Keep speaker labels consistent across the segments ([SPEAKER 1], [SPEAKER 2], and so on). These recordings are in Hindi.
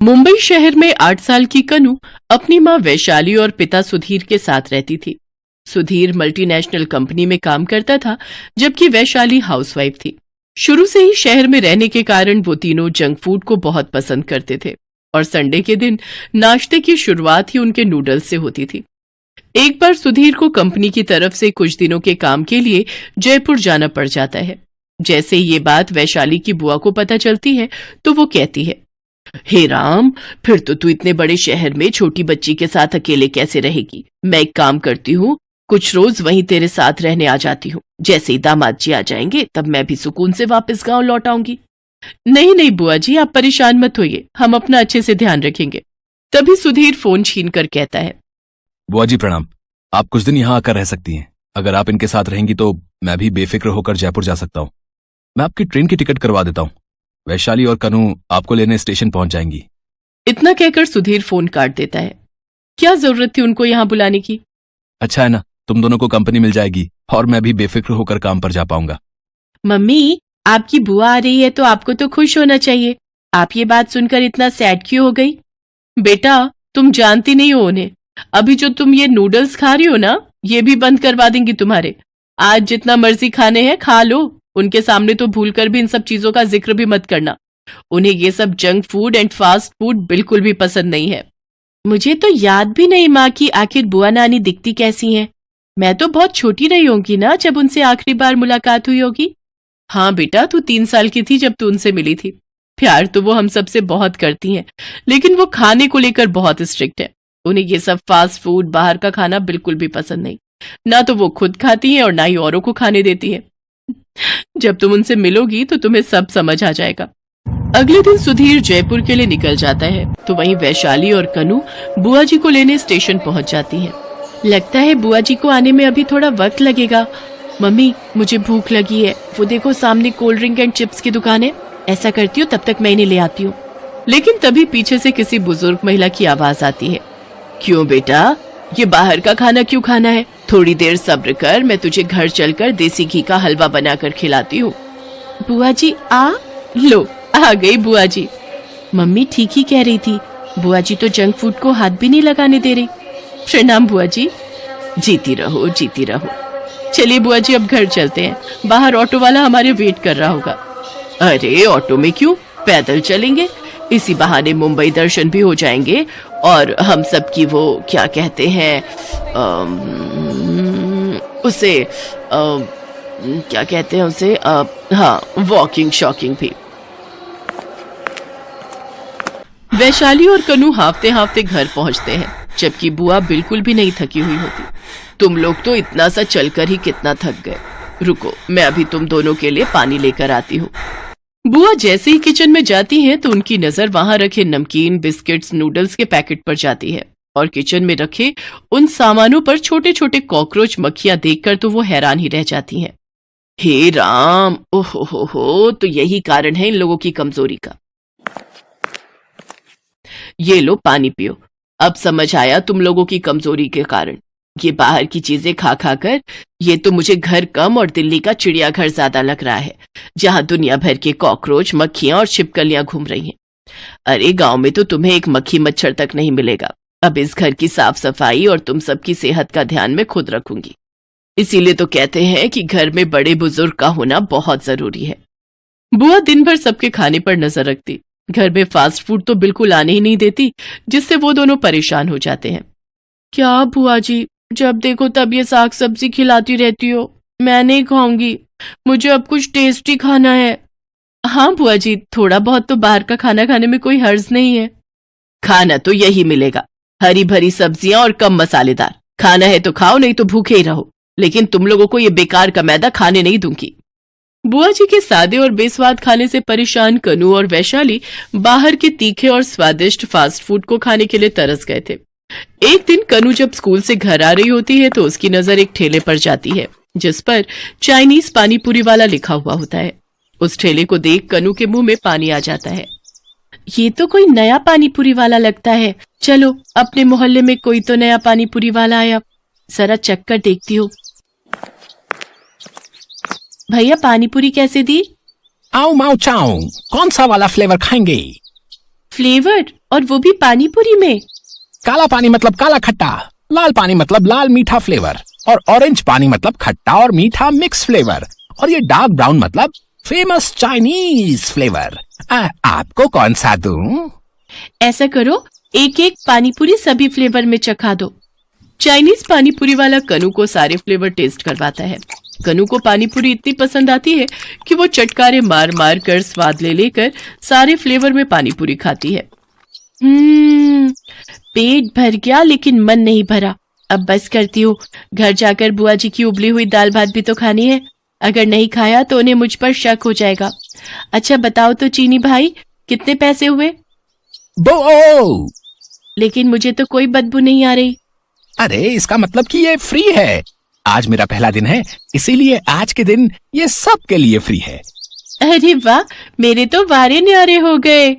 [SPEAKER 1] मुंबई शहर में 8 साल की कनु अपनी माँ वैशाली और पिता सुधीर के साथ रहती थी। सुधीर मल्टीनेशनल कंपनी में काम करता था, जबकि वैशाली हाउसवाइफ थी। शुरू से ही शहर में रहने के कारण वो तीनों जंक फूड को बहुत पसंद करते थे और संडे के दिन नाश्ते की शुरुआत ही उनके नूडल्स से होती थी। एक बार सुधीर को कंपनी की तरफ से कुछ दिनों के काम के लिए जयपुर जाना पड़ जाता है। जैसे ही ये बात वैशाली की बुआ को पता चलती है तो वो कहती है, हे राम, फिर तो तू इतने बड़े शहर में छोटी बच्ची के साथ अकेले कैसे रहेगी। मैं एक काम करती हूँ, कुछ रोज वहीं तेरे साथ रहने आ जाती हूँ। जैसे ही दामाद जी आ जाएंगे तब मैं भी सुकून से वापस गांव लौट आऊंगी। नहीं नहीं बुआ जी, आप परेशान मत होइए, हम अपना अच्छे से ध्यान रखेंगे। तभी सुधीर फोन छीन कर कहता है,
[SPEAKER 2] बुआ जी प्रणाम, आप कुछ दिन यहाँ आकर रह सकती हैं। अगर आप इनके साथ रहेंगी तो मैं भी बेफिक्र होकर जयपुर जा सकता हूँ। मैं आपकी ट्रेन की टिकट करवा देता हूँ। वैशाली और कनु आपको लेने स्टेशन पहुंच जाएंगी।
[SPEAKER 1] इतना कहकर सुधीर फोन काट देता है। क्या जरूरत थी उनको यहाँ बुलाने की।
[SPEAKER 2] अच्छा है ना, तुम दोनों को कंपनी मिल जाएगी और मैं भी बेफिक्र होकर काम पर जा पाऊंगा।
[SPEAKER 1] मम्मी, आपकी बुआ आ रही है तो आपको तो खुश होना चाहिए। आप ये बात सुनकर इतना सैड क्यों हो गई? बेटा, तुम जानती नहीं हो उन्हें। अभी जो तुम ये नूडल्स खा रही हो ना, ये भी बंद करवा देंगी तुम्हारे। आज जितना मर्जी खाने हैं खा लो। उनके सामने तो भूलकर भी इन सब चीजों का जिक्र भी मत करना। उन्हें ये सब junk food and fast food बिल्कुल भी पसंद नहीं है। मुझे तो याद भी नहीं माँ की आखिर बुआ नानी दिखती कैसी हैं। मैं तो बहुत छोटी रही होंगी ना जब उनसे आखिरी बार मुलाकात हुई होगी। हाँ बेटा, तू 3 साल की थी जब तू उनसे मिली थी। प्यार तो वो हम सबसे बहुत करती हैं, लेकिन वो खाने को लेकर बहुत स्ट्रिक्ट है। उन्हें ये सब फास्ट फूड, बाहर का खाना बिल्कुल भी पसंद नहीं। ना तो वो खुद खाती हैं और ना ही औरों को खाने देती है। जब तुम उनसे मिलोगी तो तुम्हें सब समझ आ जाएगा। अगले दिन सुधीर जयपुर के लिए निकल जाता है तो वहीं वैशाली और कनु बुआ जी को लेने स्टेशन पहुंच जाती हैं। लगता है बुआ जी को आने में अभी थोड़ा वक्त लगेगा। मम्मी, मुझे भूख लगी है। वो देखो सामने कोल्ड ड्रिंक एंड चिप्स की दुकान है। ऐसा करती हूँ, तब तक मैं इन्हें ले आती हूँ। लेकिन तभी पीछे से किसी बुजुर्ग महिला की आवाज आती है। क्यों बेटा, ये बाहर का खाना क्यों खाना है? थोड़ी देर सब्र कर, मैं तुझे घर चलकर देसी घी का हलवा बनाकर खिलाती हूँ। बुआ जी लो, आ गई बुआ जी। मम्मी ठीक ही कह रही थी, बुआ जी तो जंक फूड को हाथ भी नहीं लगाने दे रही। प्रणाम बुआ जी। जीती रहो, जीती रहो। चलिए बुआ जी, अब घर चलते हैं। बाहर ऑटो वाला हमारे वेट कर रहा होगा। अरे ऑटो में क्यों, पैदल चलेंगे। इसी बहाने मुंबई दर्शन भी हो जाएंगे और हम सब की वो क्या कहते हैं उसे क्या कहते हैं उसे, हाँ, वॉकिंग शॉकिंग भी। वैशाली और कनु हाफते हाफते घर पहुंचते हैं, जबकि बुआ बिल्कुल भी नहीं थकी हुई होती। तुम लोग तो इतना सा चलकर ही कितना थक गए। रुको, मैं अभी तुम दोनों के लिए पानी लेकर आती हूँ। बुआ जैसे ही किचन में जाती हैं तो उनकी नजर वहां रखे नमकीन, बिस्किट्स, नूडल्स के पैकेट पर जाती है और किचन में रखे उन सामानों पर छोटे छोटे कॉकरोच, मक्खियां देखकर तो वो हैरान ही रह जाती हैं। हे राम, ओहो, तो यही कारण है इन लोगों की कमजोरी का। ये लो पानी पियो। अब समझ आया तुम लोगों की कमजोरी के कारण। ये बाहर की चीजें खा खा कर ये तो मुझे घर कम और दिल्ली का चिड़ियाघर ज्यादा लग रहा है, जहां दुनिया भर के कॉकरोच, मक्खियां और छिपकलियां घूम रही हैं। अरे गांव में तो तुम्हें एक मक्खी मच्छर तक नहीं मिलेगा। अब इस घर की साफ सफाई और तुम सबकी सेहत का ध्यान मैं खुद रखूंगी। इसीलिए तो कहते हैं कि घर में बड़े बुजुर्ग का होना बहुत जरूरी है। बुआ दिन भर सबके खाने पर नजर रखती। घर में फास्ट फूड तो बिल्कुल आने ही नहीं देती, जिससे वो दोनों परेशान हो जाते हैं। क्या बुआ जी, जब देखो तब ये साग सब्जी खिलाती रहती हो। मैं नहीं खाऊंगी, मुझे अब कुछ टेस्टी खाना है। हाँ बुआ जी, थोड़ा बहुत तो बाहर का खाना खाने में कोई हर्ज नहीं है। खाना तो यही मिलेगा, हरी भरी सब्जियां और कम मसालेदार। खाना है तो खाओ, नहीं तो भूखे ही रहो, लेकिन तुम लोगों को ये बेकार का मैदा खाने नहीं दूंगी। बुआ जी के सादे और बेस्वाद खाने से परेशान कनु और वैशाली बाहर के तीखे और स्वादिष्ट फास्ट फूड को खाने के लिए तरस गए थे। एक दिन कनु जब स्कूल से घर आ रही होती है तो उसकी नजर एक ठेले पर जाती है, जिस पर चाइनीज पानी पूरी वाला लिखा हुआ होता है। उस ठेले को देख कनु के मुंह में पानी आ जाता है। ये तो कोई नया पानी पूरी वाला लगता है। चलो, अपने मोहल्ले में कोई तो नया पानी पूरी वाला आया, जरा चक्कर देखती हूँ। भैया, पानी पूरी कैसे दी?
[SPEAKER 3] आओ माओ चाओ, कौन सा वाला फ्लेवर खाएंगे?
[SPEAKER 1] फ्लेवर? और वो भी पानी पूरी में।
[SPEAKER 3] काला पानी मतलब काला खट्टा, लाल पानी मतलब लाल मीठा फ्लेवर, और ऑरेंज पानी मतलब खट्टा और मीठा मिक्स फ्लेवर, और ये डार्क ब्राउन मतलब फेमस चाइनीज फ्लेवर। आपको कौन सा दूं?
[SPEAKER 1] ऐसा करो, एक एक पानी पूरी सभी फ्लेवर में चखा दो। चाइनीज पानी पूरी वाला कनू को सारे फ्लेवर टेस्ट करवाता है। कनू को पानी पूरी इतनी पसंद आती है कि वो चटकारे मार मार कर स्वाद ले लेकर सारे फ्लेवर में पानी पूरी खाती है। पेट भर गया लेकिन मन नहीं भरा। अब बस करती हूँ, घर जाकर बुआ जी की उबली हुई दाल भात भी तो खानी है। अगर नहीं खाया तो उन्हें मुझ पर शक हो जाएगा। अच्छा बताओ तो चीनी भाई, कितने पैसे हुए?
[SPEAKER 3] 2।
[SPEAKER 1] लेकिन मुझे तो कोई बदबू नहीं आ रही।
[SPEAKER 3] अरे इसका मतलब कि ये फ्री है। आज मेरा पहला दिन है, इसीलिए आज के दिन ये सबके लिए फ्री है।
[SPEAKER 1] अरे वाह, मेरे तो वारे न्यारे हो गए।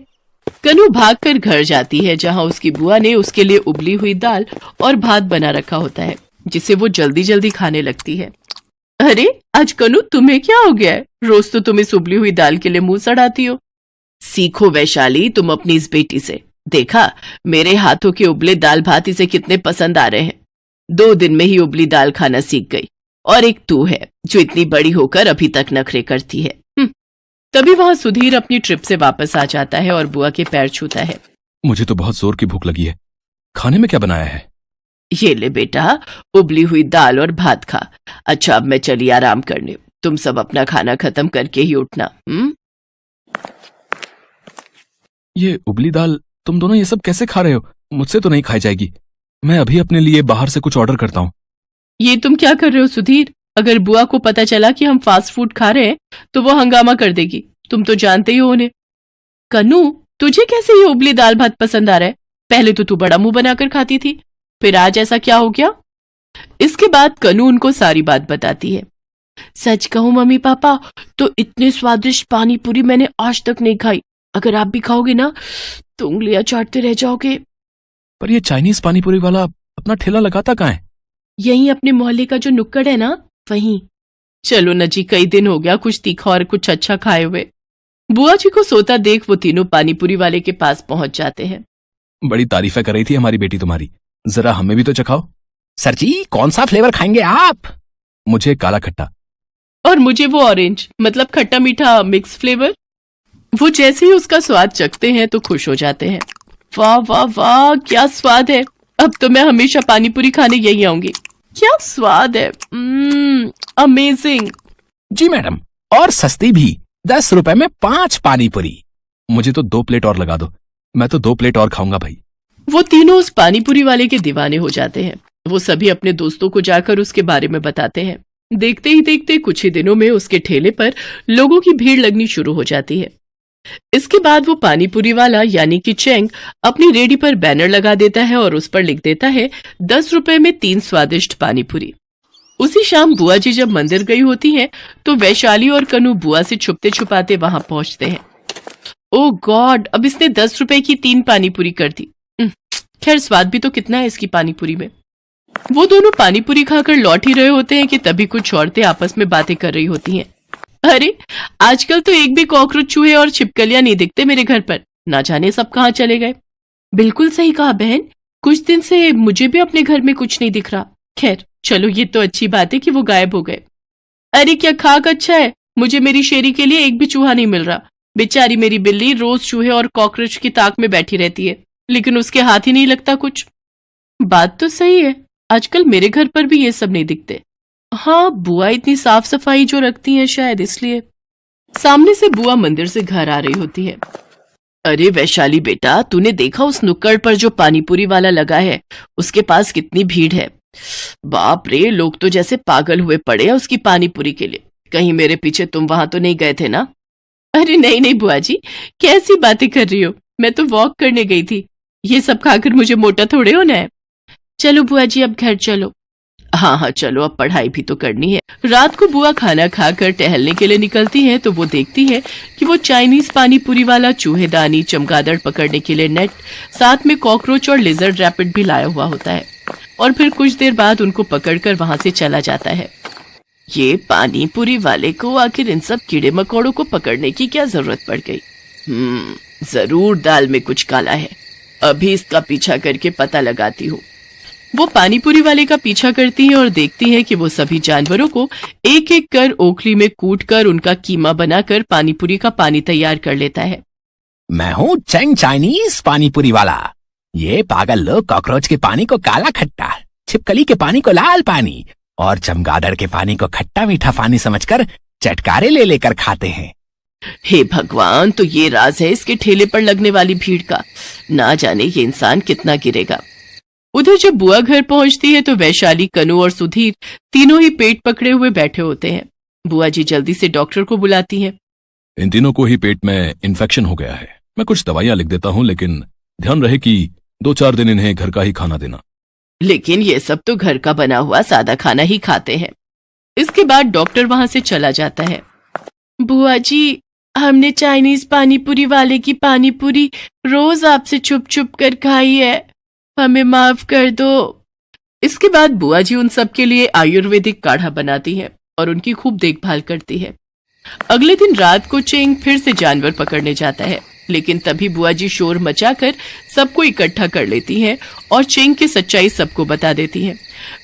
[SPEAKER 1] कनू भागकर घर जाती है जहां उसकी बुआ ने उसके लिए उबली हुई दाल और भात बना रखा होता है, जिसे वो जल्दी जल्दी खाने लगती है। अरे आज कनू, तुम्हें क्या हो गया है? रोज तो तुम इस उबली हुई दाल के लिए मुंह सड़ाती हो। सीखो वैशाली तुम अपनी इस बेटी से। देखा मेरे हाथों के उबले दाल भात इसे कितने पसंद आ रहे हैं। 2 दिन में ही उबली दाल खाना सीख गई, और एक तू है जो इतनी बड़ी होकर अभी तक नखरे करती है। तभी वहां सुधीर अपनी ट्रिप से वापस आ जाता है और बुआ के पैर छूता है।
[SPEAKER 2] मुझे तो बहुत जोर की भूख लगी है। खाने में क्या बनाया है?
[SPEAKER 1] ये ले बेटा, उबली हुई दाल और भात खा। अच्छा अब मैं चली आराम करने, तुम सब अपना खाना खत्म करके ही उठना।
[SPEAKER 2] ये उबली दाल, तुम दोनों ये सब कैसे खा रहे हो? मुझसे तो नहीं खाई जाएगी। मैं अभी अपने लिए बाहर से कुछ ऑर्डर करता हूँ।
[SPEAKER 1] ये तुम क्या कर रहे हो सुधीर? अगर बुआ को पता चला कि हम फास्ट फूड खा रहे हैं तो वो हंगामा कर देगी। तुम तो जानते ही हो उन्हें। कनू, तुझे कैसे ये उबली दाल भात पसंद आ रहा है? पहले तो तू बड़ा मुंह बनाकर खाती थी, फिर आज ऐसा क्या हो गया? इसके बाद कनू उनको सारी बात बताती है। सच कहूं मम्मी पापा, तो इतने स्वादिष्ट पानी पूरी मैंने आज तक नहीं खाई। अगर आप भी खाओगे ना तो उंगलियां चाटते रह जाओगे।
[SPEAKER 2] पर ये चाइनीज पानीपुरी वाला अपना ठेला लगाता कहाँ है?
[SPEAKER 1] यही अपने मोहल्ले का जो नुक्कड़ है ना, वहीं। चलो न जी, कई दिन हो गया कुछ तीखा और कुछ अच्छा खाए हुए। बुआ जी को सोता देख वो तीनों पानीपुरी वाले के पास पहुंच जाते हैं।
[SPEAKER 2] बड़ी तारीफें कर रही थी हमारी बेटी तुम्हारी, जरा हमें भी तो चखाओ।
[SPEAKER 3] सर जी कौन सा फ्लेवर खाएंगे आप?
[SPEAKER 2] मुझे काला खट्टा।
[SPEAKER 1] और मुझे वो ऑरेंज, मतलब खट्टा मीठा मिक्स फ्लेवर। वो जैसे ही उसका स्वाद चखते हैं तो खुश हो जाते हैं। वाह वाह वाह, क्या स्वाद है। अब तो मैं हमेशा पानीपुरी खाने यही आऊंगी। क्या स्वाद है, अमेजिंग।
[SPEAKER 3] जी मैडम, और सस्ती भी। 10 रुपए में 5 पानीपुरी।
[SPEAKER 2] मुझे तो 2 प्लेट और लगा दो, मैं तो 2 प्लेट और खाऊंगा भाई।
[SPEAKER 1] वो तीनों उस पानीपुरी वाले के दीवाने हो जाते हैं। वो सभी अपने दोस्तों को जाकर उसके बारे में बताते हैं। देखते ही देखते कुछ ही दिनों में उसके ठेले पर लोगों की भीड़ लगनी शुरू हो जाती है। इसके बाद वो पानीपुरी वाला यानी कि चेंग अपनी रेडी पर बैनर लगा देता है और उस पर लिख देता है 10 रुपए में 3 स्वादिष्ट पानीपुरी। उसी शाम बुआ जी जब मंदिर गई होती हैं तो वैशाली और कनू बुआ से छुपते छुपाते वहां पहुंचते हैं। ओह गॉड, अब इसने 10 रुपए की 3 पानीपुरी कर दी। खैर स्वाद भी तो कितना है इसकी पानीपुरी में। वो दोनों पानीपुरी खाकर लौट ही रहे होते हैं कि तभी कुछ औरतें आपस में बातें कर रही होती हैं। अरे आजकल तो एक भी कॉकरोच, चूहे और छिपकलियां नहीं दिखते मेरे घर पर। ना जाने सब कहाँ चले गए। बिल्कुल सही कहा बहन, कुछ दिन से मुझे भी अपने घर में कुछ नहीं दिख रहा। खैर चलो, ये तो अच्छी बात है कि वो गायब हो गए। अरे क्या खाक अच्छा है, मुझे मेरी शेरी के लिए एक भी चूहा नहीं मिल रहा। बेचारी मेरी बिल्ली रोज चूहे और कॉकरोच की ताक में बैठी रहती है, लेकिन उसके हाथ ही नहीं लगता कुछ। बात तो सही है, आजकल मेरे घर पर भी ये सब नहीं दिखते। हाँ, बुआ इतनी साफ सफाई जो रखती हैं शायद इसलिए। सामने से बुआ मंदिर से घर आ रही होती है। अरे वैशाली बेटा, तूने देखा उस नुक्कड़ पर जो पानीपुरी वाला लगा है, उसके पास कितनी भीड़ है। बाप रे, लोग तो जैसे पागल हुए पड़े हैं उसकी पानीपुरी के लिए। कहीं मेरे पीछे तुम वहां तो नहीं गए थे ना? अरे नहीं नहीं बुआ जी, कैसी बातें कर रही हो, मैं तो वॉक करने गई थी। ये सब खाकर मुझे मोटा थोड़े होना है। चलो बुआ जी अब घर चलो। हाँ हाँ चलो, अब पढ़ाई भी तो करनी है। रात को बुआ खाना खाकर टहलने के लिए निकलती है तो वो देखती है कि वो चाइनीज पानीपुरी वाला चूहेदानी, चमगादड़ पकड़ने के लिए नेट, साथ में कॉकरोच और लिजर्ड रैपिड भी लाया हुआ होता है, और फिर कुछ देर बाद उनको पकड़कर वहां से चला जाता है। ये पानीपुरी वाले को आखिर इन सब कीड़े मकोड़ों को पकड़ने की क्या जरूरत पड़ गई? जरूर दाल में कुछ काला है। अभी इसका पीछा करके पता लगाती हूँ। वो पानीपुरी वाले का पीछा करती है और देखती है कि वो सभी जानवरों को एक एक कर ओखली में कूट कर उनका कीमा बनाकर पानीपुरी का पानी तैयार कर लेता है।
[SPEAKER 3] मैं हूँ चैंग चाइनीज पानीपुरी वाला। ये पागल लोग कॉकरोच के पानी को काला खट्टा, छिपकली के पानी को लाल पानी और चमगादड़ के पानी को खट्टा मीठा पानी समझकर चटकारे ले लेकर खाते हैं।
[SPEAKER 1] हे भगवान, तो ये राज है इसके ठेले पर लगने वाली भीड़ का। ना जाने ये इंसान कितना गिरेगा। उधर जब बुआ घर पहुंचती है तो वैशाली, कनु और सुधीर तीनों ही पेट पकड़े हुए बैठे होते हैं। बुआ जी जल्दी से डॉक्टर को बुलाती है।
[SPEAKER 2] इन तीनों को ही पेट में इन्फेक्शन हो गया है। मैं कुछ दवाइयां लिख देता हूँ, लेकिन ध्यान रहे कि 2-4 दिन इन्हें घर का ही खाना देना।
[SPEAKER 1] लेकिन ये सब तो घर का बना हुआ सादा खाना ही खाते हैं। इसके बाद डॉक्टर वहां से चला जाता है। बुआ जी, हमने चाइनीज पानीपुरी वाले की पानीपुरी रोज आपसे छुप छुप कर खाई है, हमें माफ कर दो। इसके बाद बुआ जी उन सब के लिए आयुर्वेदिक काढ़ा बनाती है और उनकी खूब देखभाल करती है। अगले दिन रात को चेंग फिर से जानवर पकड़ने जाता है, लेकिन तभी बुआ जी शोर मचाकर सबको इकट्ठा कर लेती हैं और चेंग की सच्चाई सबको बता देती हैं।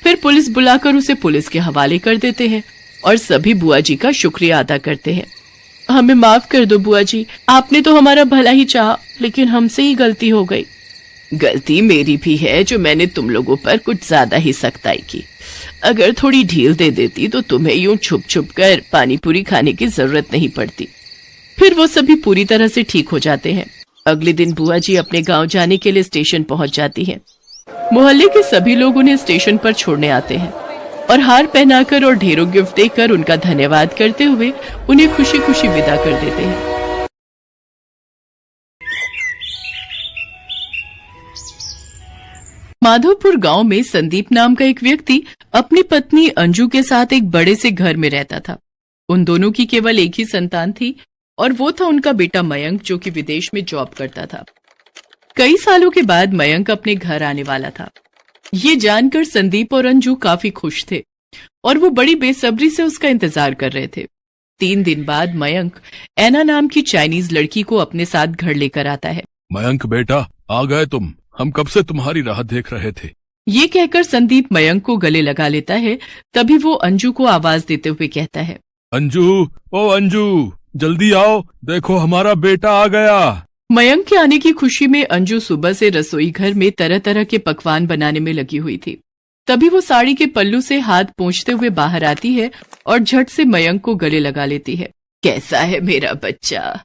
[SPEAKER 1] फिर पुलिस बुलाकर उसे पुलिस के हवाले कर देते हैं और सभी बुआ जी का शुक्रिया अदा करते हैं। हमें माफ कर दो बुआ जी, आपने तो हमारा भला ही चाहा, लेकिन हमसे ही गलती हो गई। गलती मेरी भी है जो मैंने तुम लोगों पर कुछ ज्यादा ही सख्ताई की। अगर थोड़ी ढील दे देती तो तुम्हें यूं छुप छुप कर पानीपुरी खाने की जरूरत नहीं पड़ती। फिर वो सभी पूरी तरह से ठीक हो जाते हैं। अगले दिन बुआ जी अपने गांव जाने के लिए स्टेशन पहुंच जाती हैं। मोहल्ले के सभी लोग उन्हें स्टेशन पर छोड़ने आते हैं और हार पहनाकर और ढेरों गिफ्ट देकर उनका धन्यवाद करते हुए उन्हें खुशी खुशी विदा कर देते हैं। माधोपुर गांव में संदीप नाम का एक व्यक्ति अपनी पत्नी अंजू के साथ एक बड़े से घर में रहता था। उन दोनों की केवल एक ही संतान थी और वो था उनका बेटा मयंक, जो कि विदेश में जॉब करता था। कई सालों के बाद मयंक अपने घर आने वाला था। ये जानकर संदीप और अंजू काफी खुश थे और वो बड़ी बेसब्री से उसका इंतजार कर रहे थे। 3 दिन बाद मयंक ऐना नाम की चाइनीज लड़की को अपने साथ घर लेकर आता है।
[SPEAKER 2] मयंक बेटा, आ गए तुम। हम कब से तुम्हारी राह देख रहे थे।
[SPEAKER 1] ये कहकर संदीप मयंक को गले लगा लेता है। तभी वो अंजू को आवाज देते हुए कहता है,
[SPEAKER 2] अंजू, ओ अंजू, जल्दी आओ, देखो हमारा बेटा आ गया।
[SPEAKER 1] मयंक के आने की खुशी में अंजू सुबह से रसोई घर में तरह तरह के पकवान बनाने में लगी हुई थी। तभी वो साड़ी के पल्लू से हाथ पोंछते हुए बाहर आती है और झट से मयंक को गले लगा लेती है। कैसा है मेरा बच्चा?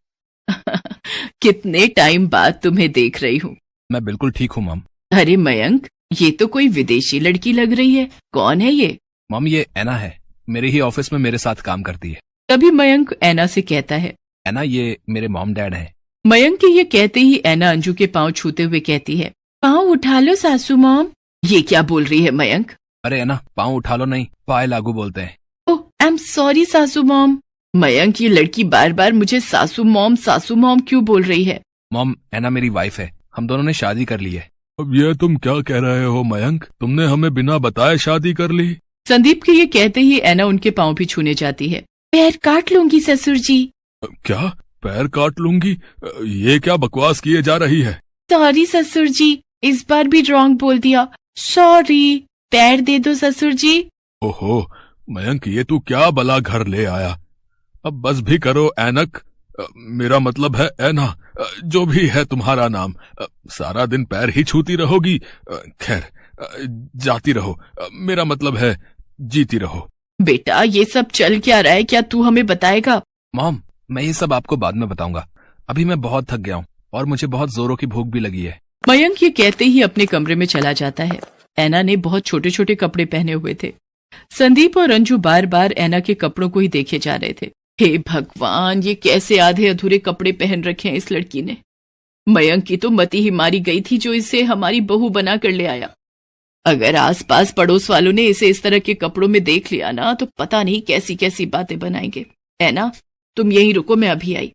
[SPEAKER 1] कितने टाइम बाद तुम्हें देख रही हूँ।
[SPEAKER 2] मैं बिल्कुल ठीक हूँ मॉम।
[SPEAKER 1] अरे मयंक, ये तो कोई विदेशी लड़की लग रही है। कौन है ये?
[SPEAKER 2] मॉम, ये ऐना है, मेरे ही ऑफिस में मेरे साथ काम करती है।
[SPEAKER 1] तभी मयंक ऐना से कहता है,
[SPEAKER 2] ऐना, ये मेरे मॉम डैड है।
[SPEAKER 1] मयंक के ये कहते ही ऐना अंजू के पांव छूते हुए कहती है, पांव उठा लो सासू मॉम। ये क्या बोल रही है मयंक?
[SPEAKER 2] अरे ऐना, पाँव उठा लो नहीं, पाए लागू बोलते हैं।
[SPEAKER 1] ओह, आई एम सॉरी सासू मॉम। मयंक, ये लड़की बार बार मुझे सासू मॉम क्यों बोल रही है?
[SPEAKER 2] मॉम, ऐना मेरी वाइफ है, हम दोनों ने शादी कर ली है। अब ये तुम क्या कह रहे हो मयंक? तुमने हमें बिना बताए शादी कर ली?
[SPEAKER 1] संदीप के ये कहते ही ऐना उनके पांव भी छूने जाती है। पैर काट लूंगी ससुर जी।
[SPEAKER 2] क्या? पैर काट लूंगी? ये क्या बकवास किए जा रही है?
[SPEAKER 1] सॉरी ससुर जी, इस बार भी रॉन्ग बोल दिया। सॉरी, पैर दे दो ससुर जी।
[SPEAKER 2] ओहो मयंक, ये तू क्या बला घर ले आया? अब बस भी करो ऐनक, मेरा मतलब है ऐना, जो भी है तुम्हारा नाम। सारा दिन पैर ही छूती रहोगी? खैर, जाती रहो, मेरा मतलब है जीती रहो।
[SPEAKER 1] बेटा, ये सब चल क्या रहा है, क्या तू हमें बताएगा?
[SPEAKER 2] मॉम, मैं ये सब आपको बाद में बताऊंगा। अभी मैं बहुत थक गया हूँ और मुझे बहुत जोरों की भूख भी लगी है।
[SPEAKER 1] मयंक ये कहते ही अपने कमरे में चला जाता है। ऐना ने बहुत छोटे छोटे कपड़े पहने हुए थे। संदीप और अंजू बार बार ऐना के कपड़ों को ही देखे जा रहे थे। हे भगवान, ये कैसे आधे अधूरे कपड़े पहन रखे हैं इस लड़की ने। मयंक की तो मती ही मारी गई थी जो इसे हमारी बहू बना कर ले आया। अगर आसपास पड़ोस वालों ने इसे इस तरह के कपड़ों में देख लिया ना, तो पता नहीं कैसी कैसी बातें बनाएंगे। ऐना, तुम यहीं रुको, मैं अभी आई।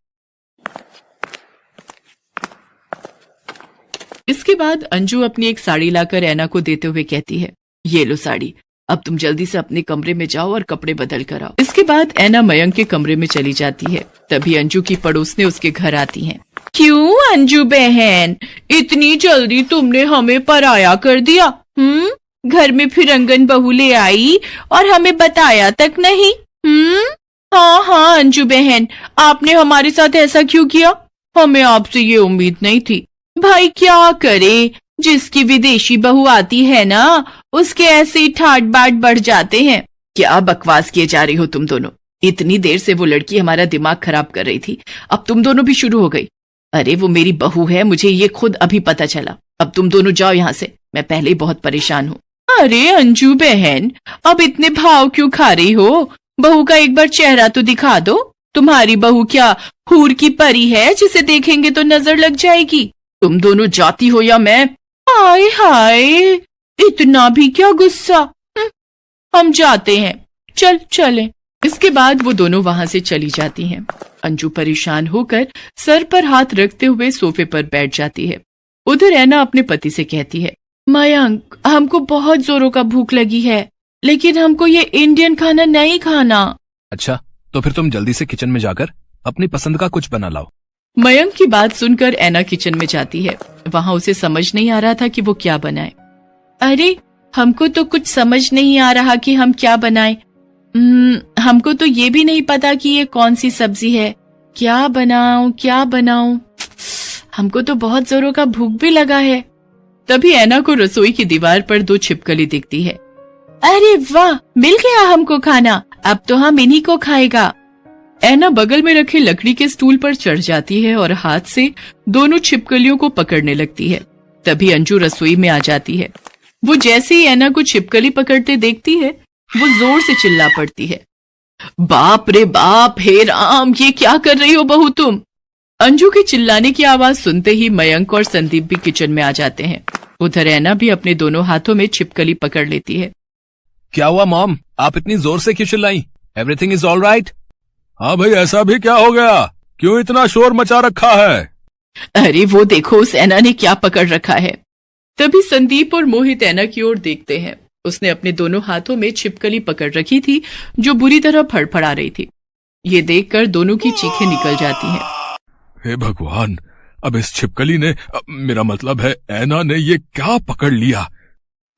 [SPEAKER 1] इसके बाद अंजू अपनी एक साड़ी लाकर ऐना को देते हुए कहती है, ये लो साड़ी, अब तुम जल्दी से अपने कमरे में जाओ और कपड़े बदल कर आओ। इसके बाद ऐना मयंक के कमरे में चली जाती है। तभी अंजू की पड़ोसने उसके घर आती हैं। क्यों अंजू बहन, इतनी जल्दी तुमने हमें पराया कर दिया? घर में फिरंगन बहू ले आई और हमें बताया तक नहीं। हाँ हाँ अंजू बहन, आपने हमारे साथ ऐसा क्यों किया? हमें आपसे ये उम्मीद नहीं थी। भाई क्या करे, जिसकी विदेशी बहू आती है ना, उसके ऐसे ही ठाट बाट बढ़ जाते हैं। क्या बकवास किए जा रही हो तुम दोनों? इतनी देर से वो लड़की हमारा दिमाग खराब कर रही थी, अब तुम दोनों भी शुरू हो गई। अरे वो मेरी बहू है, मुझे ये खुद अभी पता चला। अब तुम दोनों जाओ यहाँ से, मैं पहले ही बहुत परेशान हूँ। अरे अंजू बहन, अब इतने भाव क्यों खा रही हो? बहू का एक बार चेहरा तो दिखा दो। तुम्हारी बहू क्या हूर की परी है जिसे देखेंगे तो नजर लग जाएगी? तुम दोनों जाती हो या मैं? हाय हाय, इतना भी क्या गुस्सा। हम जाते हैं, चलें। इसके बाद वो दोनों वहां से चली जाती हैं। अंजू परेशान होकर सर पर हाथ रखते हुए सोफे पर बैठ जाती है। उधर ऐना अपने पति से कहती है, मयंक, हमको बहुत जोरों का भूख लगी है, लेकिन हमको ये इंडियन खाना नहीं खाना।
[SPEAKER 2] अच्छा, तो फिर तुम जल्दी से किचन में जाकर अपनी पसंद का कुछ बना लाओ।
[SPEAKER 1] मयंक की बात सुनकर ऐना किचन में जाती है। वहां उसे समझ नहीं आ रहा था कि वो क्या बनाए। अरे हमको तो कुछ समझ नहीं आ रहा कि हम क्या बनाएं। हमको तो ये भी नहीं पता कि ये कौन सी सब्जी है। क्या बनाऊं? हमको तो बहुत जोरों का भूख भी लगा है। तभी ऐना को रसोई की दीवार पर 2 छिपकली दिखती है। अरे वाह, मिल गया हमको खाना, अब तो हम इन्हीं को खाएगा। ऐना बगल में रखे लकड़ी के स्टूल पर चढ़ जाती है और हाथ से दोनों छिपकलियों को पकड़ने लगती है। तभी अंजू रसोई में आ जाती है। वो जैसे ही ऐना को छिपकली पकड़ते देखती है, वो जोर से चिल्ला पड़ती है, बाप रे बाप, हे राम, ये क्या कर रही हो बहू तुम? अंजू के चिल्लाने की आवाज सुनते ही मयंक और संदीप भी किचन में आ जाते हैं। उधर ऐना भी अपने दोनों हाथों में छिपकली पकड़ लेती है।
[SPEAKER 2] क्या हुआ मॉम, आप इतनी जोर से क्यों चिल्लाई? Everything is all right? हाँ भाई, ऐसा भी क्या हो गया? क्यों इतना शोर मचा रखा है?
[SPEAKER 1] अरे वो देखो, उस ऐना ने क्या पकड़ रखा है। तभी संदीप और मोहित ऐना की ओर देखते हैं। उसने अपने दोनों हाथों में छिपकली पकड़ रखी थी जो बुरी तरह फड़फड़ा रही थी। ये देखकर दोनों की चीखें निकल जाती हैं।
[SPEAKER 2] हे भगवान, अब इस छिपकली ने, मेरा मतलब है ऐना ने, ये क्या पकड़ लिया?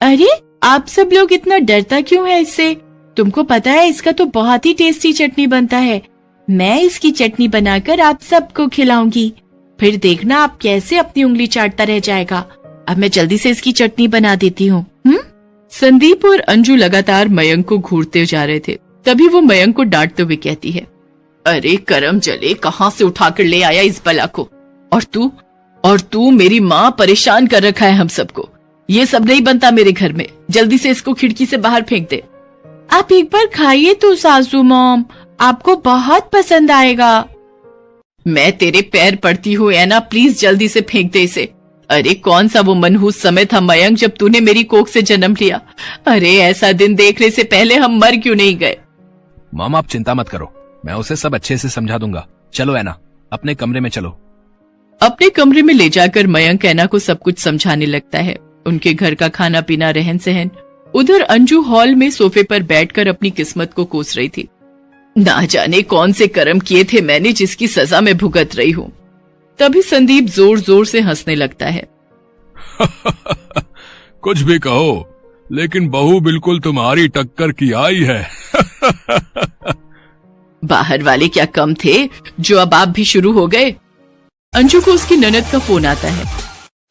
[SPEAKER 1] अरे आप सब लोग इतना डरता क्यों है इससे? तुमको पता है इसका तो बहुत ही टेस्टी चटनी बनता है। मैं इसकी चटनी बनाकर आप सबको खिलाऊंगी, फिर देखना आप कैसे अपनी उंगली चाटता रह जाएगा। अब मैं जल्दी से इसकी चटनी बना देती हूँ। संदीप और अंजू लगातार मयंक को घूरते जा रहे थे। तभी वो मयंक को डांटते हुए कहती है, अरे करम जले, कहाँ से उठाकर ले आया इस बला को? और तू मेरी माँ परेशान कर रखा है हम सबको। ये सब नहीं बनता मेरे घर में, जल्दी से इसको खिड़की से बाहर फेंक दे। आप एक बार खाइए तो सासू मॉम, आपको बहुत पसंद आएगा। मैं तेरे पैर पड़ती हूँ ऐना, प्लीज जल्दी से फेंक दे इसे। अरे कौन सा वो मनहूस समय था मयंक जब तूने मेरी कोख से जन्म लिया। अरे ऐसा दिन देखने से पहले हम मर क्यों नहीं गए?
[SPEAKER 2] मॉम आप चिंता मत करो, मैं उसे सब अच्छे से समझा दूंगा। चलो ऐना, अपने कमरे में चलो।
[SPEAKER 1] अपने कमरे में ले जाकर मयंक ऐना को सब कुछ समझाने लगता है। उनके घर का खाना पीना, रहन सहन। उधर अंजू हॉल में सोफे पर बैठकर अपनी किस्मत को कोस रही थी। ना जाने कौन से कर्म किए थे मैंने जिसकी सजा में भुगत रही हूँ। तभी संदीप जोर जोर से हंसने लगता है।
[SPEAKER 2] कुछ भी कहो, लेकिन बहू बिल्कुल तुम्हारी टक्कर की आई है।
[SPEAKER 1] बाहर वाले क्या कम थे जो अब आप भी शुरू हो गए? अंजू को उसकी ननद का फोन आता है।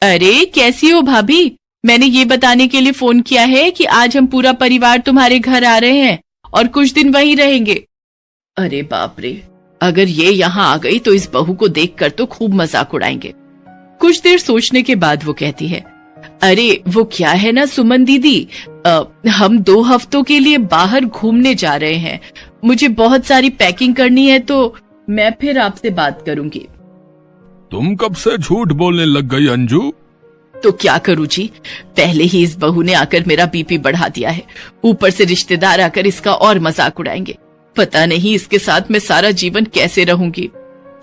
[SPEAKER 1] अरे कैसी हो भाभी, मैंने ये बताने के लिए फोन किया है कि आज हम पूरा परिवार तुम्हारे घर आ रहे हैं और कुछ दिन वहीं रहेंगे। अरे बाप रे, अगर ये यहाँ आ गई तो इस बहू को देखकर तो खूब मजाक उड़ाएंगे। कुछ देर सोचने के बाद वो कहती है, अरे वो क्या है ना सुमन दीदी, हम 2 हफ्तों के लिए बाहर घूमने जा रहे हैं। मुझे बहुत सारी पैकिंग करनी है, तो मैं फिर आपसे बात करूंगी।
[SPEAKER 2] तुम कब से झूठ बोलने लग गई अंजू?
[SPEAKER 1] तो क्या करूं जी, पहले ही इस बहू ने आकर मेरा बीपी बढ़ा दिया है, ऊपर से रिश्तेदार आकर इसका और मजाक उड़ाएंगे। पता नहीं इसके साथ मैं सारा जीवन कैसे रहूंगी।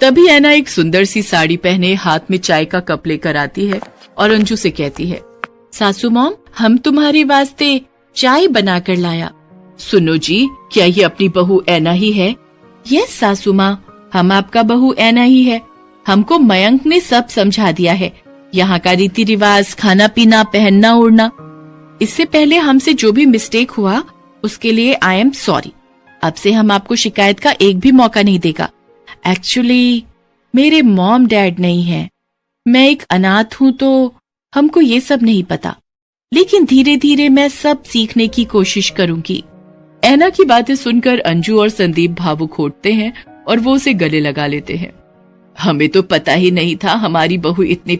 [SPEAKER 1] तभी ऐना एक सुंदर सी साड़ी पहने हाथ में चाय का कप लेकर आती है और अंजू से कहती है, सासू मॉम, हम तुम्हारे वास्ते चाय बना कर लाया। सुनो जी, क्या ये अपनी बहू ऐना ही है? यस सासू माँ, हम आपका बहू ऐना ही है। हमको मयंक ने सब समझा दिया है, यहाँ का रीति रिवाज, खाना पीना, पहनना ओढ़ना। इससे पहले हमसे जो भी मिस्टेक हुआ उसके लिए आई एम सॉरी। अब से हम आपको शिकायत का एक भी मौका नहीं देगा। एक्चुअली मेरे मॉम डैड नहीं है, मैं एक अनाथ हूं, तो हमको ये सब नहीं पता, लेकिन धीरे धीरे मैं सब सीखने की कोशिश करूंगी। ऐना की बातें सुनकर अंजू और संदीप भावुक होते हैं और वो उसे गले लगा लेते हैं। हमें तो पता ही नहीं था हमारी बहू इतने